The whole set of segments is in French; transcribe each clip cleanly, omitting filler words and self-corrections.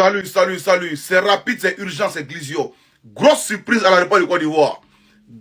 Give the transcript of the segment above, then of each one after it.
Salut, salut, salut. C'est rapide, c'est urgent, c'est Glizio. Grosse surprise à l'aéroport du Côte d'Ivoire.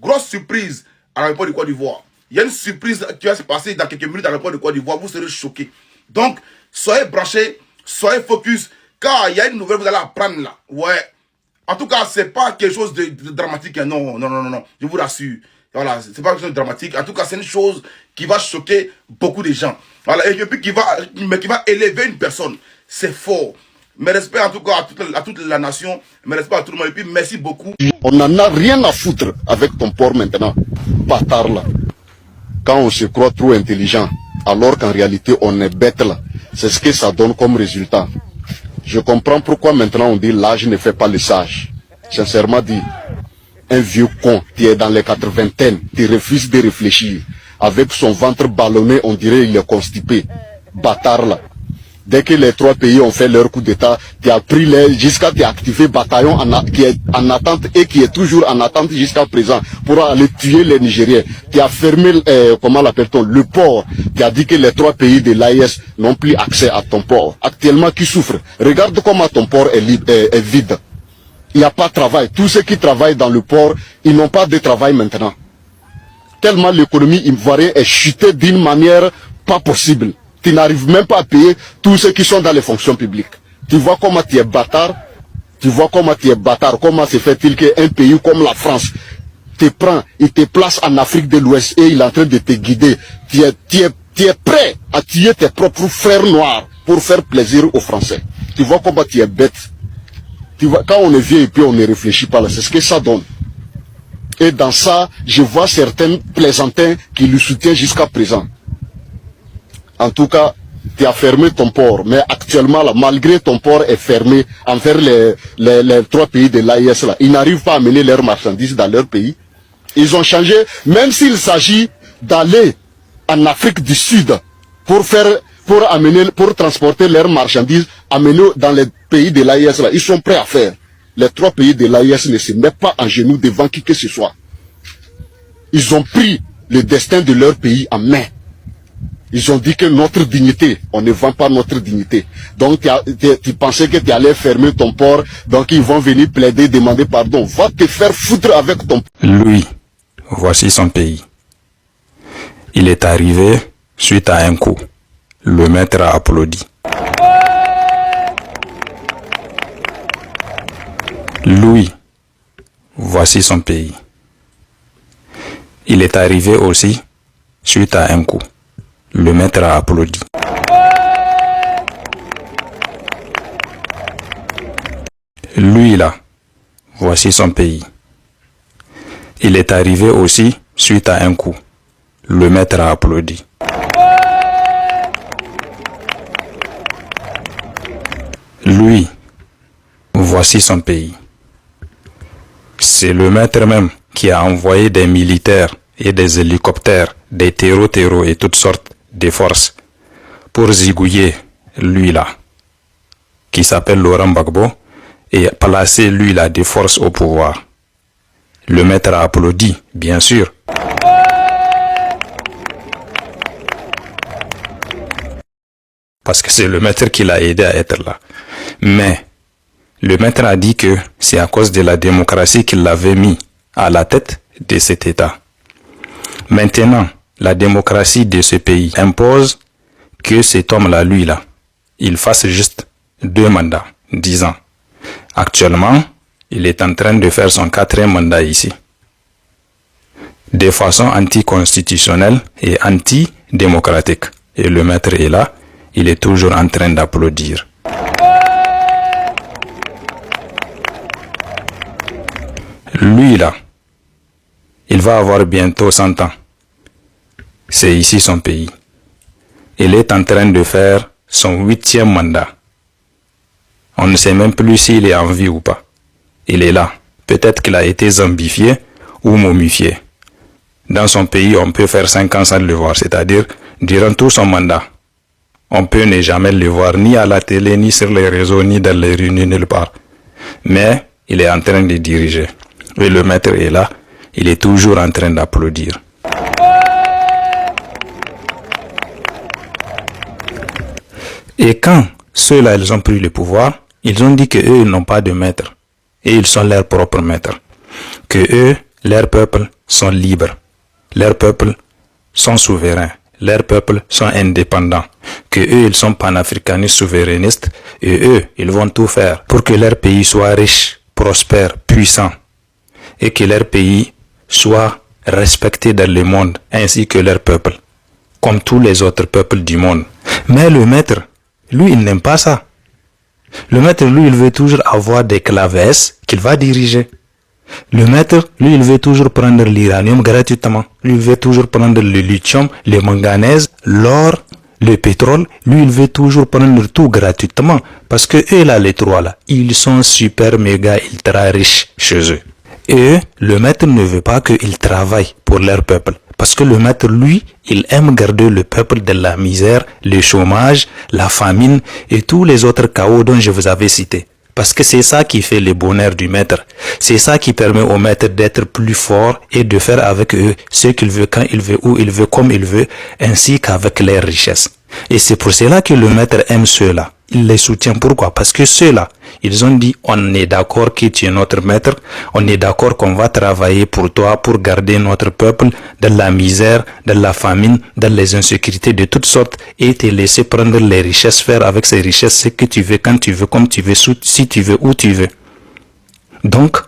Grosse surprise à l'aéroport du Côte d'Ivoire. Il y a une surprise qui va se passer dans quelques minutes à l'aéroport du Côte d'Ivoire. Vous serez choqués. Donc, soyez branchés, soyez focus, car il y a une nouvelle que vous allez apprendre là. Ouais. En tout cas, c'est pas quelque chose de dramatique. Hein. Non, non, non, non, non. Je vous rassure. Voilà, c'est pas quelque chose de dramatique. En tout cas, c'est une chose qui va choquer beaucoup de gens. Voilà, et puis qui va élever une personne. C'est fort. Mes respects en tout cas à toute la nation. Mes respects à tout le monde. Et puis merci beaucoup. On n'en a rien à foutre avec ton port maintenant. Bâtard là. Quand on se croit trop intelligent, alors qu'en réalité on est bête là. C'est ce que ça donne comme résultat. Je comprends pourquoi maintenant on dit l'âge ne fait pas le sage. Sincèrement dit, un vieux con qui est dans les 80, qui refuse de réfléchir. Avec son ventre ballonné, on dirait il est constipé. Bâtard là. Dès que les trois pays ont fait leur coup d'état, tu as pris jusqu'à tu as activé bataillon qui est en attente et qui est toujours en attente jusqu'à présent pour aller tuer les Nigériens. Tu as fermé, comment l'appelle-t-on, le port. Tu as dit que les trois pays de l'AES n'ont plus accès à ton port. Actuellement, qui souffre? Regarde comment ton port est vide. Il n'y a pas de travail. Tous ceux qui travaillent dans le port, ils n'ont pas de travail maintenant. Tellement l'économie ivoirienne est chutée d'une manière pas possible. Tu n'arrives même pas à payer tous ceux qui sont dans les fonctions publiques. Tu vois comment tu es bâtard. Tu vois comment tu es bâtard. Comment se fait-il qu'un pays comme la France te prend, il te place en Afrique de l'Ouest et il est en train de te guider. Tu es prêt à tuer tes propres frères noirs pour faire plaisir aux Français. Tu vois comment tu es bête. Tu vois, quand on est vieux et puis on ne réfléchit pas là, c'est ce que ça donne. Et dans ça, je vois certains plaisantins qui le soutiennent jusqu'à présent. En tout cas, tu as fermé ton port, mais actuellement, là, malgré ton port est fermé envers les trois pays de l'AES, là, ils n'arrivent pas à amener leurs marchandises dans leur pays. Ils ont changé, même s'il s'agit d'aller en Afrique du Sud pour transporter leurs marchandises, amener dans les pays de l'AES, là, ils sont prêts à faire. Les trois pays de l'AES ne se mettent pas en genoux devant qui que ce soit. Ils ont pris le destin de leur pays en main. Ils ont dit que notre dignité, on ne vend pas notre dignité. Donc tu pensais que tu allais fermer ton port, donc ils vont venir plaider, demander pardon. Va te faire foutre avec ton... Lui, voici son pays. Il est arrivé suite à un coup. Le maître a applaudi. Lui, voici son pays. Il est arrivé aussi suite à un coup. Le maître a applaudi. Lui là, voici son pays. Il est arrivé aussi suite à un coup. Le maître a applaudi. Lui, voici son pays. C'est le maître même qui a envoyé des militaires et des hélicoptères, des terreaux et toutes sortes de forces pour zigouiller lui là, qui s'appelle Laurent Gbagbo, et placer lui là des forces au pouvoir. Le maître a applaudi, bien sûr. Parce que c'est le maître qui l'a aidé à être là. Mais le maître a dit que c'est à cause de la démocratie qu'il l'avait mis à la tête de cet État. Maintenant, la démocratie de ce pays impose que cet homme-là, lui là, il fasse juste 2 mandats, 10 ans. Actuellement, il est en train de faire son 4e mandat ici. De façon anticonstitutionnelle et antidémocratique. Et le maître est là, il est toujours en train d'applaudir. Lui là, il va avoir bientôt 100 ans. C'est ici son pays. Il est en train de faire son 8e mandat. On ne sait même plus s'il est en vie ou pas. Il est là. Peut-être qu'il a été zombifié ou momifié. Dans son pays, on peut faire 5 ans sans le voir, c'est-à-dire durant tout son mandat. On peut ne jamais le voir ni à la télé, ni sur les réseaux, ni dans les rues, ni nulle part. Mais il est en train de diriger. Et le maître est là, il est toujours en train d'applaudir. Et quand ceux-là, ils ont pris le pouvoir, Ils ont dit que eux n'ont pas de maître et ils sont leurs propres maîtres. Que eux, leurs peuples, sont libres. Leurs peuples sont souverains. Leurs peuples sont indépendants. Que eux, ils sont panafricanistes, souverainistes. Et eux, ils vont tout faire pour que leur pays soit riche, prospère, puissant. Et que leur pays soit respecté dans le monde, ainsi que leur peuple. Comme tous les autres peuples du monde. Mais le maître, lui, il n'aime pas ça. Le maître, lui, il veut toujours avoir des clavesses qu'il va diriger. Le maître, lui, il veut toujours prendre l'uranium gratuitement. Lui, il veut toujours prendre le lithium, le manganèse, l'or, le pétrole. Lui, il veut toujours prendre tout gratuitement. Parce que eux, là, les trois, là, ils sont super, méga, ultra riches chez eux. Et le maître ne veut pas qu'ils travaillent pour leur peuple. Parce que le maître, lui, il aime garder le peuple de la misère, le chômage, la famine et tous les autres chaos dont je vous avais cités. Parce que c'est ça qui fait le bonheur du maître. C'est ça qui permet au maître d'être plus fort et de faire avec eux ce qu'il veut, quand il veut, où il veut, comme il veut, ainsi qu'avec leurs richesses. Et c'est pour cela que le maître aime ceux-là. Il les soutient. Pourquoi? Parce que ceux-là, ils ont dit, on est d'accord que tu es notre maître, on est d'accord qu'on va travailler pour toi, pour garder notre peuple de la misère, de la famine, de les insécurités de toutes sortes, et te laisser prendre les richesses, faire avec ces richesses ce que tu veux, quand tu veux, comme tu veux, si tu veux, où tu veux. Donc,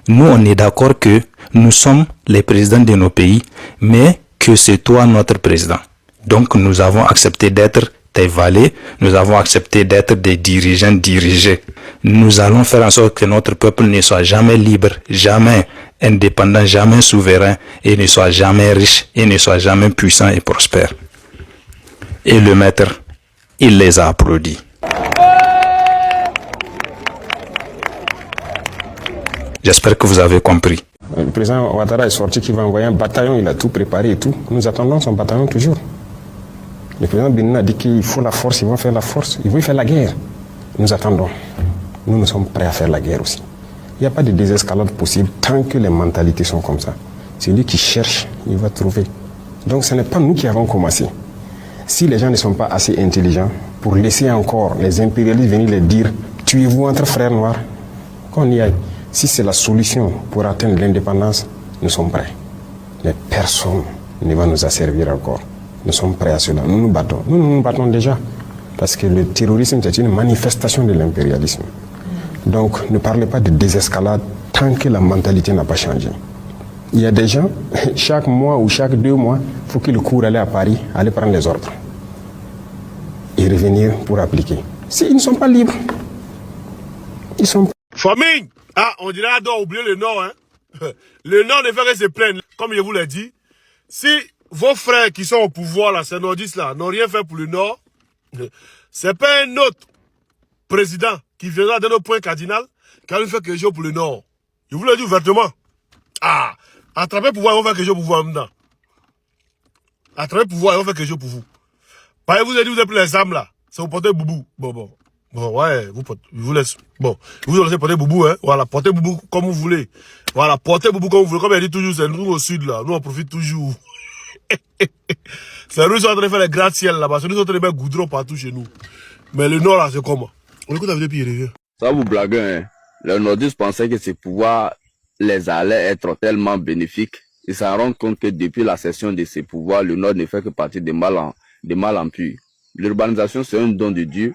nous, on est d'accord que nous sommes les présidents de nos pays, mais que c'est toi notre président. Donc, nous avons accepté d'être tes valets, nous avons accepté d'être des dirigeants dirigés. Nous allons faire en sorte que notre peuple ne soit jamais libre, jamais indépendant, jamais souverain, et ne soit jamais riche, et ne soit jamais puissant et prospère. Et le maître, il les a applaudis. J'espère que vous avez compris. Le président Ouattara est sorti qu'il va envoyer un bataillon, il a tout préparé et tout. Nous attendons son bataillon toujours. Le président Bénin a dit qu'il faut la force, ils vont faire la force, ils vont faire la guerre. Nous attendons. Nous sommes prêts à faire la guerre aussi. Il n'y a pas de désescalade possible tant que les mentalités sont comme ça. Celui qui cherche, il va trouver. Donc ce n'est pas nous qui avons commencé. Si les gens ne sont pas assez intelligents pour laisser encore les impérialistes venir les dire « tuez-vous entre frères noirs », qu'on y aille. Si c'est la solution pour atteindre l'indépendance, nous sommes prêts. Mais personne ne va nous asservir encore. Nous sommes prêts à cela. Nous nous battons. Nous nous battons déjà. Parce que le terrorisme, c'est une manifestation de l'impérialisme. Donc, ne parlez pas de désescalade tant que la mentalité n'a pas changé. Il y a des gens, chaque mois ou chaque 2 mois, il faut qu'ils courent aller à Paris, aller prendre les ordres. Et revenir pour appliquer. Ils ne sont pas libres. Ils sont... Famine! Ah, on dirait qu'on doit oublier le Nord, hein. Le Nord ne fait que se plaindre. Comme je vous l'ai dit, si vos frères qui sont au pouvoir, là, ces nordistes là, n'ont rien fait pour le Nord, c'est pas un autre président qui viendra dans nos points cardinal qui a fait quelque chose pour le Nord. Je vous l'ai dit ouvertement. Ah, attraper le pouvoir, ils vont faire quelque chose pour vous en même temps. Attraper le pouvoir, ils vont faire quelque chose pour vous. Pareil, vous avez dit, vous avez pris les armes là, c'est vous portez boubou. Bon, ouais, je vous laisse. Bon, vous laissez porter boubou, hein. Voilà, portez boubou comme vous voulez. Voilà, portez boubou comme vous voulez. Comme elle dit toujours, c'est nous au sud là, nous on profite toujours. C'est nous qui sont en train de faire les gratte-ciel là-bas, c'est nous qui sont en train de mettre goudron partout chez nous. Mais le nord là, c'est comment? On écoute la vidéo puis il revient. Ça vous blague, hein? Les nordistes pensaient que ces pouvoirs les allaient être tellement bénéfiques. Ils s'en rendent compte que depuis la cession de ces pouvoirs, le nord ne fait que partie de mal en pis. L'urbanisation, c'est un don de Dieu.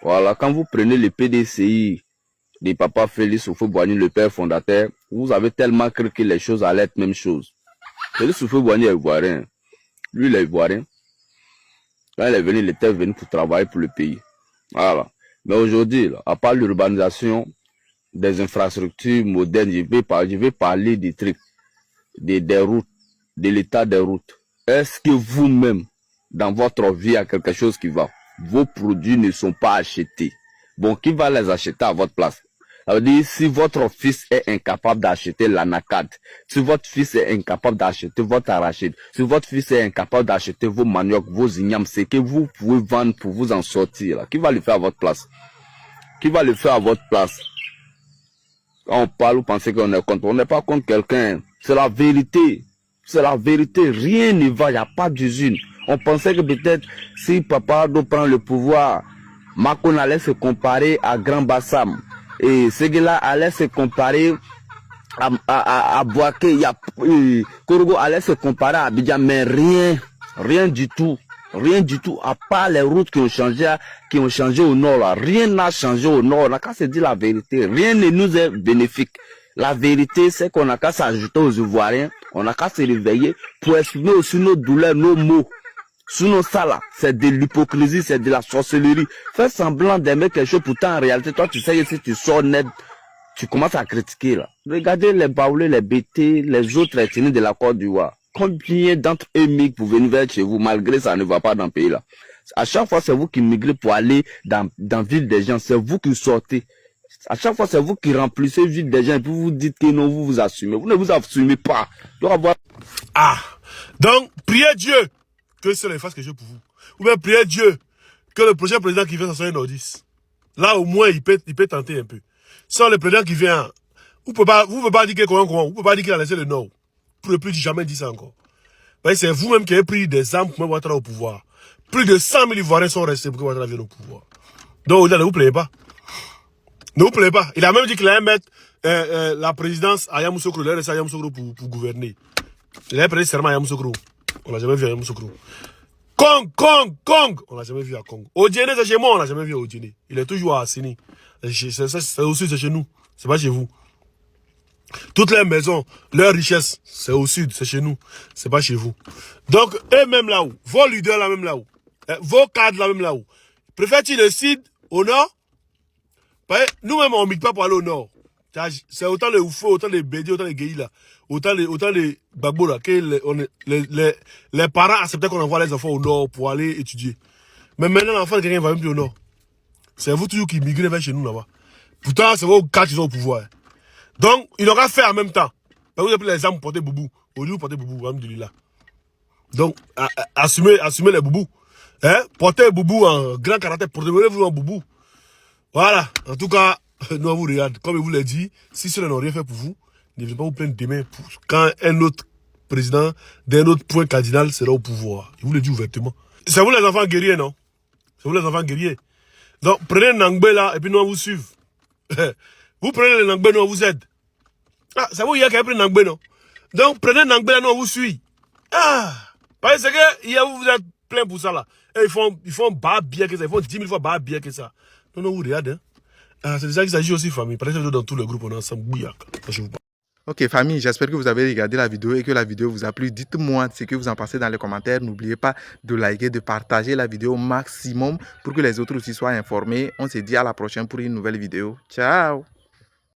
Voilà, quand vous prenez le PDCI de Papa Félix Houphouët-Boigny, le père fondateur, vous avez tellement cru que les choses allaient être même chose. Félix Houphouët-Boigny est ivoirien. Lui, il est ivoirien. Quand il est venu, il était venu pour travailler pour le pays. Voilà. Mais aujourd'hui, à part l'urbanisation, des infrastructures modernes, je vais parler des trucs, des routes, de l'état des routes. Est-ce que vous-même, dans votre vie, il y a quelque chose qui va? Vos produits ne sont pas achetés. Bon, qui va les acheter à votre place? Ça veut dire, si votre fils est incapable d'acheter l'anacade, si votre fils est incapable d'acheter votre arachide, si votre fils est incapable d'acheter vos maniocs, vos ignames, c'est que vous pouvez vendre pour vous en sortir. Là. Qui va le faire à votre place? Qui va le faire à votre place? Quand on parle, vous pensez qu'on est contre. On n'est pas contre quelqu'un. C'est la vérité. C'est la vérité. Rien ne va. Il n'y a pas d'usine. On pensait que peut-être si Papa doit prendre le pouvoir, Makon allait se comparer à Grand Bassam. Et Seguela allait se comparer à Boaké. Korogo allait se comparer à Abidjan. Mais rien du tout. Rien du tout, à part les routes qui ont changé au nord. Là. Rien n'a changé au nord. On n'a qu'à se dire la vérité. Rien ne nous est bénéfique. La vérité, c'est qu'on n'a qu'à s'ajouter aux Ivoiriens. On n'a qu'à se réveiller pour exprimer aussi nos douleurs, nos maux. Sinon ça là, c'est de l'hypocrisie, c'est de la sorcellerie. Fais semblant d'aimer quelque chose, pourtant en réalité, toi tu sais que si tu sors net, tu commences à critiquer là. Regardez les Baoulés, les Bétés, les autres ethnies de la Côte d'Ivoire. Combien d'entre eux migrent pour venir vers chez vous, malgré ça ne va pas dans le pays là. À chaque fois, c'est vous qui migrez pour aller dans ville des gens, c'est vous qui sortez. À chaque fois, c'est vous qui remplissez ville des gens et puis vous dites que non, vous vous assumez. Vous ne vous assumez pas. Ah, donc, priez Dieu que cela fasse quelque chose pour vous. Ou bien priez Dieu que le prochain président qui vient, ça soit un nordiste. Là, au moins, il peut tenter un peu. Sans le président qui vient, vous ne pouvez pas dire qu'il est comment, vous ne pouvez pas dire qu'il a laissé le nord. Vous ne pouvez plus jamais dire ça encore. C'est vous-même qui avez pris des armes pour mettre Ouattara au pouvoir. Plus de 100 000 Ivoiriens sont restés pour que Ouattara vienne au pouvoir. Donc, au-delà, ne vous plaignez pas. Ne vous plaignez pas. Il a même dit qu'il allait mettre la présidence à Yamoussoukro, il allait laisser à Yamoussoukro pour gouverner. Il allait prêter serment à Yamoussoukro. On l'a jamais vu à Yamoussoukro. Kong! On l'a jamais vu à Kong. Odiené, c'est chez moi, on l'a jamais vu à Odiené. Il est toujours à Assini. C'est aussi, c'est chez nous. C'est pas chez vous. Toutes les maisons, leur richesse, c'est au sud, c'est chez nous. C'est pas chez vous. Donc, eux-mêmes là-haut, vos leaders là-même là-haut, vos cadres là-même là-haut, préfèrent-ils le sud au nord? Nous-mêmes, on ne migre pas pour aller au nord. C'est autant les Oufo, autant les Bédi, autant les Guéhi là, autant les Gbagbo là, que les parents acceptaient qu'on envoie les enfants au nord pour aller étudier. Mais maintenant, l'enfant de quelqu'un ne va même plus au nord. C'est vous toujours qui migrez vers chez nous là-bas. Pourtant, c'est vos cadres qui sont au pouvoir. Donc, il aura fait en même temps. Vous avez pris les armes pour porter boubou. Au lieu de porter boubou, alhamdoulilah. Donc, assumez les boubous. Hein? Portez boubou en grand caractère, portez-vous en boubou. Voilà. En tout cas, nous on vous regarde. Comme je vous l'ai dit, si cela n'a rien fait pour vous, ne venez pas vous plaindre demain quand un autre président d'un autre point cardinal sera au pouvoir. Je vous le dis ouvertement. C'est vous les enfants guerriers, non? C'est vous les enfants guerriers. Donc, prenez Nangbé là, et puis nous on vous suivre. Vous prenez le Nangbé, nous on vous aide. Ah, c'est vous hier qui avez pris Nangbé, non? Donc, prenez Nangbé là, nous on vous suit. Ah! Parce que hier vous êtes plein pour ça là. Et ils font bas bien que ça. Ils font 10 000 fois bas bien que ça. Non, vous regardez. Hein? Ah, c'est de ça qu'il s'agit aussi, famille. Par exemple, dans tout le groupe, on est ensemble. Ok, famille, j'espère que vous avez regardé la vidéo et que la vidéo vous a plu. Dites-moi ce que vous en pensez dans les commentaires. N'oubliez pas de liker, de partager la vidéo au maximum pour que les autres aussi soient informés. On se dit à la prochaine pour une nouvelle vidéo. Ciao!